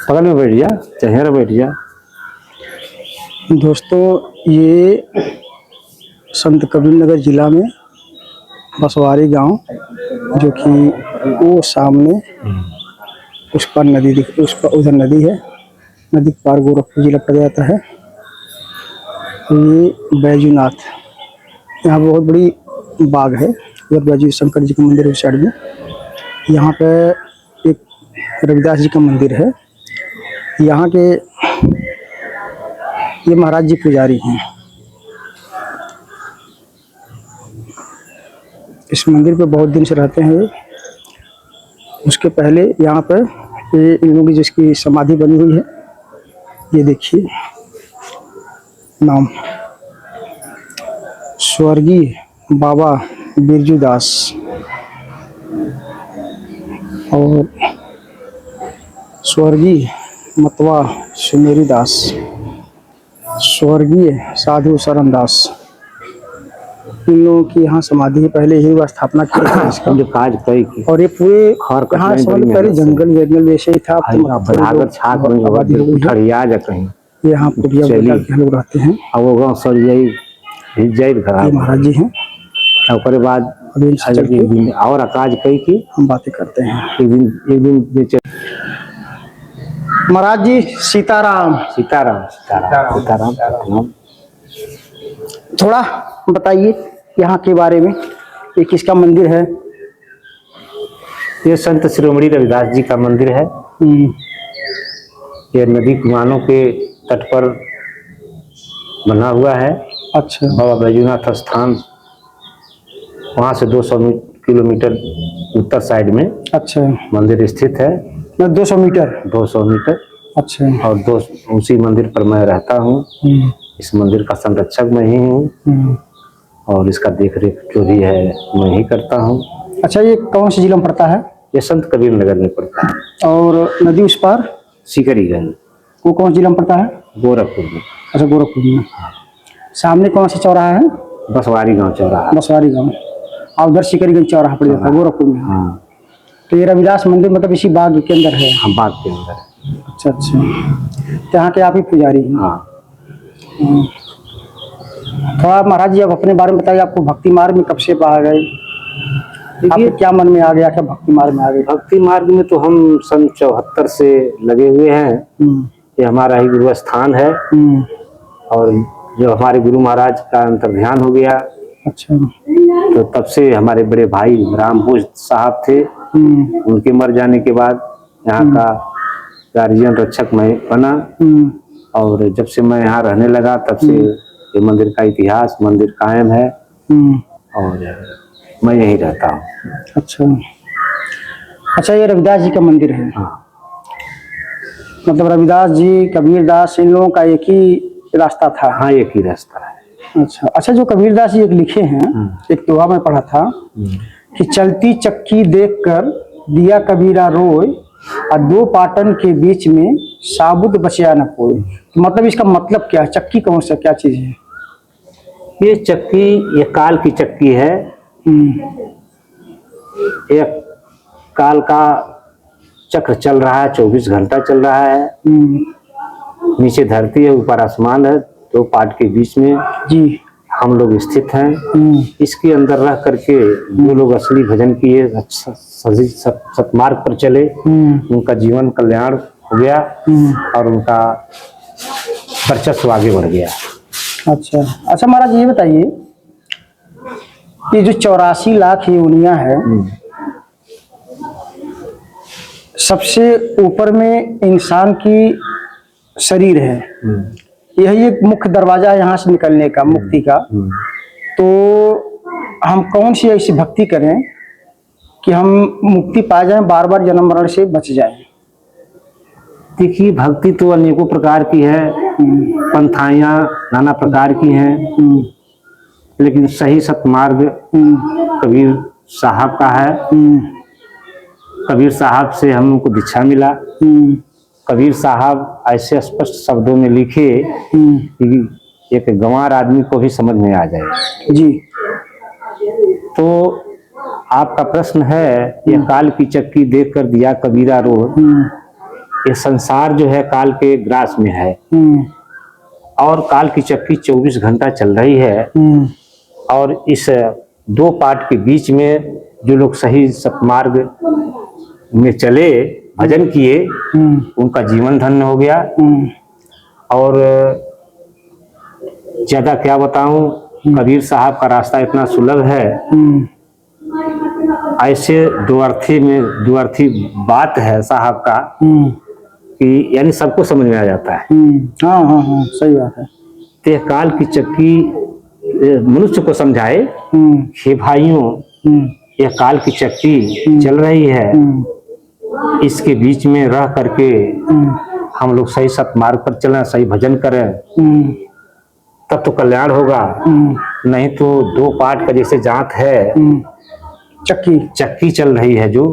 बगल में बैठ जा, चहेर बैठ जा। दोस्तों, ये संत कबीर नगर जिला में बसवारी गांव, जो कि वो सामने उस पर नदी उस पर उधर नदी है, नदी पार गोरखपुर जिला पड़ जाता है। ये बैजूनाथ, यहाँ बहुत बड़ी बाग है। उधर बैजू शंकर जी का मंदिर है उस साइड में। यहाँ पे एक रविदास जी का मंदिर है। यहाँ के ये महाराज जी पुजारी हैं। इस मंदिर पे बहुत दिन से रहते हैं ये। उसके पहले यहाँ पे ये इन लोगों की जिसकी समाधि बनी हुई है, ये देखिए नाम, स्वर्गीय बाबा बिरजू दास और स्वर्गीय मतवा सुमेरी दास, स्वर्गीय साधु शरण दास, इन लोगों की यहाँ समाधि है। पहले यही स्थापना की है इसका जो काज कई और ये पूरे यहाँ से पहले जंगल जंगल जैसे ही था। यहाँ पुड़िया लोग रहते हैं। महाराज जी हैं। और बाद और अकाज कई की हम बातें करते हैं। एक दिन महाराज जी सीताराम सीताराम सीताराम सीताराम। थोड़ा बताइए यहाँ के बारे में, ये किसका मंदिर है? ये संत शिरोमणि रविदास जी का मंदिर है। ये नदी कुमानों के तट पर बना हुआ है। अच्छा। बाबा बैजूनाथ स्थान वहाँ से 200 किलोमीटर उत्तर साइड में अच्छा मंदिर स्थित है। 200 मीटर 200 मीटर। अच्छा। और उसी मंदिर पर मैं रहता हूँ। इस मंदिर का संरक्षक मैं ही हूँ और इसका देख रेख जो भी है मैं ही करता हूँ। अच्छा, ये कौन से जिला में पड़ता है? ये संत कबीर नगर में पड़ता है। और नदी उस पार सिकरीगंज, वो कौन जिला में पड़ता है? गोरखपुर में। अच्छा, गोरखपुर में। सामने कौन सा चौराहा है? बसवारी गांव चौराहा। बसवारी गांव। और उधर सिकरीगंज चौराहा पड़ जाता है गोरखपुर में। हाँ। तो ये रविदास मंदिर मतलब इसी बाग के अंदर है? हाँ, बाग के अंदर। अच्छा अच्छा। तो यहाँ के आप ही पुजारी हैं? हाँ। थोड़ा महाराज जी आप अपने बारे में बताइए, आपको भक्ति मार्ग में कब से आ गए? आपके क्या मन में आ गया, क्या भक्ति मार्ग में आ गए? भक्ति मार्ग में तो हम सन 74 से लगे हुए हैं। ये हमारा ही गुरु स्थान है। और जो हमारे गुरु महाराज का अंतर्ध्यान हो गया। अच्छा। तो तब से हमारे बड़े भाई रामभोज साहब थे, उनके मर जाने के बाद यहाँ का गार्जियन रक्षक मैं बना। और जब से मैं यहाँ रहने लगा तब से ये मंदिर का इतिहास, मंदिर कायम है और मैं यहीं रहता हूँ। अच्छा अच्छा। ये रविदास जी का मंदिर है? हाँ। मतलब रविदास जी, कबीरदास, इन लोगों का एक ही रास्ता था? हाँ, एक ही रास्ता है। अच्छा अच्छा। जो कबीरदास जी एक लिखे हैं, एक दोहा में पढ़ा था कि चलती चक्की देखकर दिया कबीरा रोए और दो पाटन के बीच में साबुत बचिया न कोई। तो मतलब इसका मतलब क्या है? चक्की कौन सा क्या चीज है? ये चक्की, ये काल की चक्की है। एक काल का चक्र चल रहा है, 24 घंटा चल रहा है। नीचे धरती है, ऊपर आसमान है, दो पाट के बीच में जी हम लोग स्थित हैं। इसके अंदर रह करके जो लोग असली भजन किए, सही सतमार्ग पर चले, उनका जीवन कल्याण हो गया और उनका वर्चस्व आगे बढ़ गया। अच्छा अच्छा। महाराज ये बताइए, ये जो 84 लाख योनियां है, सबसे ऊपर में इंसान की शरीर है, यही एक मुख्य दरवाजा है यहाँ से निकलने का, मुक्ति का। तो हम कौन सी ऐसी भक्ति करें कि हम मुक्ति पा जाएं, बार बार जन्म मरण से बच जाएं? देखिए, भक्ति तो अनेकों प्रकार की है, पंथाइयाँ नाना प्रकार की हैं, लेकिन सही सतमार्ग कबीर साहब का है। कबीर साहब से हमको दीक्षा मिला। कबीर साहब ऐसे स्पष्ट शब्दों में लिखे कि एक गंवार आदमी को भी समझ में आ जाए। जी। तो आपका प्रश्न है, ये काल की चक्की देख कर दिया कबीरा रो, ये संसार जो है काल के ग्रास में है और काल की चक्की 24 घंटा चल रही है। और इस दो पार्ट के बीच में जो लोग सही सतमार्ग में चले, भजन किए, उनका जीवन धन्य हो गया। और ज्यादा क्या बताऊं, कबीर साहब का रास्ता इतना सुलभ है, ऐसे दुअर्थी बात है साहब का कि यानी सबको समझ में आ जाता है। हाँ, सही बात है। ते काल की चक्की मनुष्य को समझाए हे भाइयों, यह काल की चक्की चल रही है, इसके बीच में रह करके हम लोग सही सतमार्ग पर चलें, सही भजन करें, तब तो कल्याण होगा। नहीं तो दो पार्ट का जैसे जांत है, चक्की चल रही है जो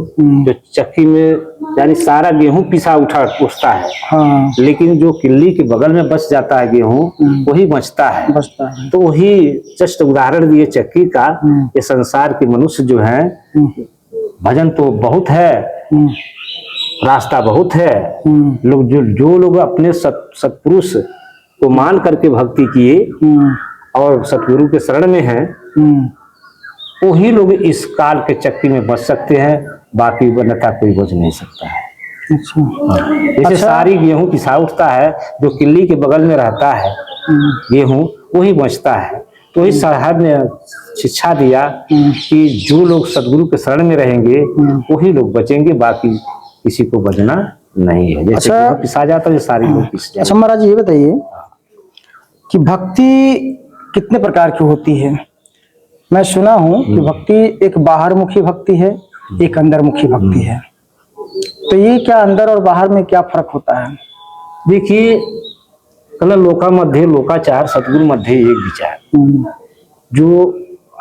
चक्की में यानी सारा गेहूं पिसा उठता है। हाँ। लेकिन जो किल्ली के बगल में बच जाता है गेहूं, वही बचता है। तो वही जस्ट उदाहरण दिए चक्की का। ये संसार के मनुष्य जो हैं, भजन तो बहुत है, रास्ता बहुत है, लोग जो लोग अपने सत्पुरुष को मान करके भक्ति किए और सतगुरु के शरण में हैं, वही लोग इस काल के चक्की में बच सकते हैं, बाकी अन्यथा कोई बच नहीं सकता है। जैसे सारी गेहूं पिसा उठता है, जो किल्ली के बगल में रहता है गेहूं, वही बचता है। तो इस साहब ने शिक्षा दिया कि जो लोग सतगुरु के शरण में रहेंगे वही लोग बचेंगे, बाकी किसी को बचना नहीं है। जैसे पिसा जाता है, सारी लोग पिस जाते। अच्छा महाराज, ये बताइए कि भक्ति कितने प्रकार की होती है? मैं सुना हूं कि भक्ति एक बाहरमुखी भक्ति है, एक अंदरमुखी भक्ति है। तो ये क्या अंदर और बाहर में क्या फर्क होता है? देखिए, कल लोका मध्य लोकाचार, सतगुरु मध्य एक विचार। जो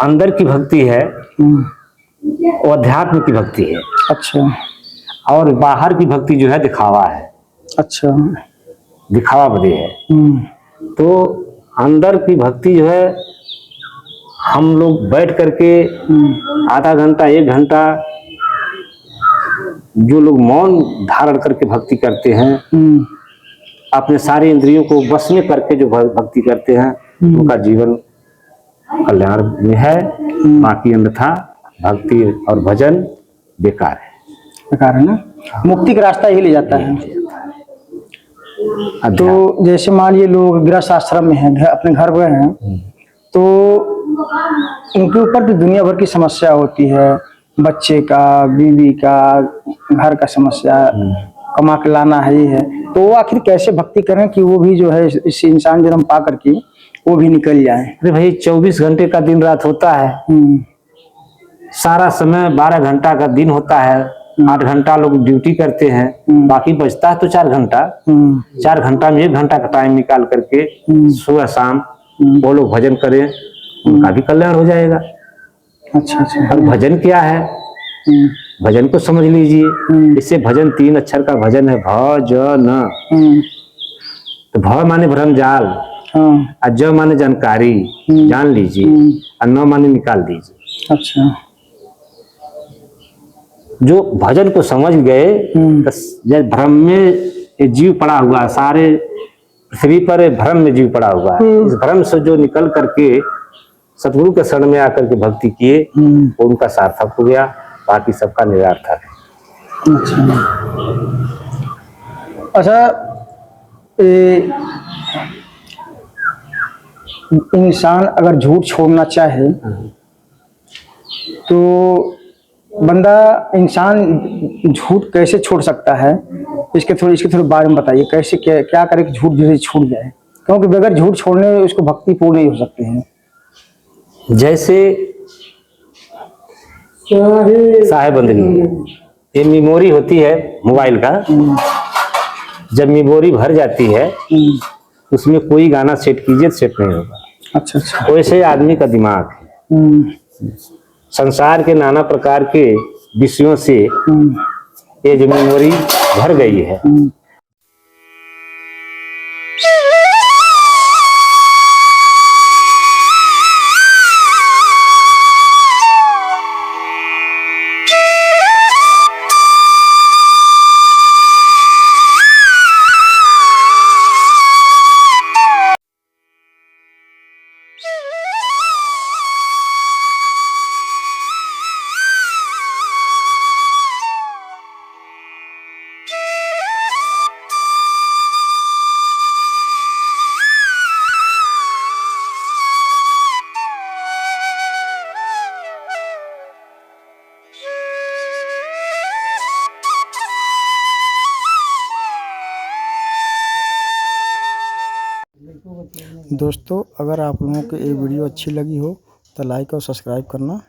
अंदर की भक्ति है वो अध्यात्म की भक्ति है। अच्छा। और बाहर की भक्ति जो है दिखावा है। अच्छा। दिखावा बदे है। तो अंदर की भक्ति जो है, हम लोग बैठ करके आधा घंटा 1 घंटा जो लोग मौन धारण करके भक्ति करते हैं, अपने सारे इंद्रियों को बस में करके जो भक्ति करते हैं, उनका जीवन कल्याण में है। बाकी अन्यथा भक्ति और भजन बेकार है ना, मुक्ति का रास्ता ही ले जाता है। तो जैसे मान लीजिए लोग गृहस्थ आश्रम में हैं, अपने घर गए हैं, तो उनके ऊपर भी दुनिया भर की समस्या होती है, बच्चे का, बीवी का, घर का समस्या, कमा के लाना है, ये है। तो वो आखिर कैसे भक्ति करें कि वो भी जो है इस इंसान जन्म पा करके वो भी निकल जाए? अरे भाई, 24 घंटे का दिन रात होता है, सारा समय 12 घंटा का दिन होता है, 8 घंटा लोग ड्यूटी करते हैं, बाकी बचता है तो 4 घंटा। 4 घंटा में 1 घंटा का टाइम निकाल करके सुबह शाम वो लोग भजन करें, उनका भी कल्याण हो जाएगा। अच्छा। और भजन क्या है, भजन को समझ लीजिए। इससे भजन 3 अक्षर का भजन है, भजन। तो भ माने भ्रमजाल, और ज माने जानकारी, जान लीजिए, और न माने निकाल दीजिए। अच्छा। जो भजन को समझ गए, तो भ्रम में जीव पड़ा हुआ, सारे पृथ्वी पर भ्रम में जीव पड़ा हुआ है। इस भ्रम से जो निकल करके सतगुरु के शरण में आकर के भक्ति किए, वो उनका सार्थक हो गया, बाकी सबका निरार्थक है। अच्छा, इंसान अगर झूठ छोड़ना चाहे तो बंदा, इंसान झूठ कैसे छोड़ सकता है? इसके थोड़े बारे में बताइए, कैसे क्या करे कि झूठ धीरे छूट जाए, क्योंकि बगैर झूठ छोड़ने उसको भक्ति पूर्ण नहीं हो सकती है। जैसे साहेब बंदगी, ये मेमोरी होती है मोबाइल का, जब मेमोरी भर जाती है उसमें कोई गाना सेट कीजिए, सेट नहीं होगा। अच्छा। वैसे आदमी का दिमाग है, संसार के नाना प्रकार के विषयों से ये जो मेमोरी भर गई है, दोस्तों, अगर आप लोगों को ये वीडियो अच्छी लगी हो तो लाइक और सब्सक्राइब करना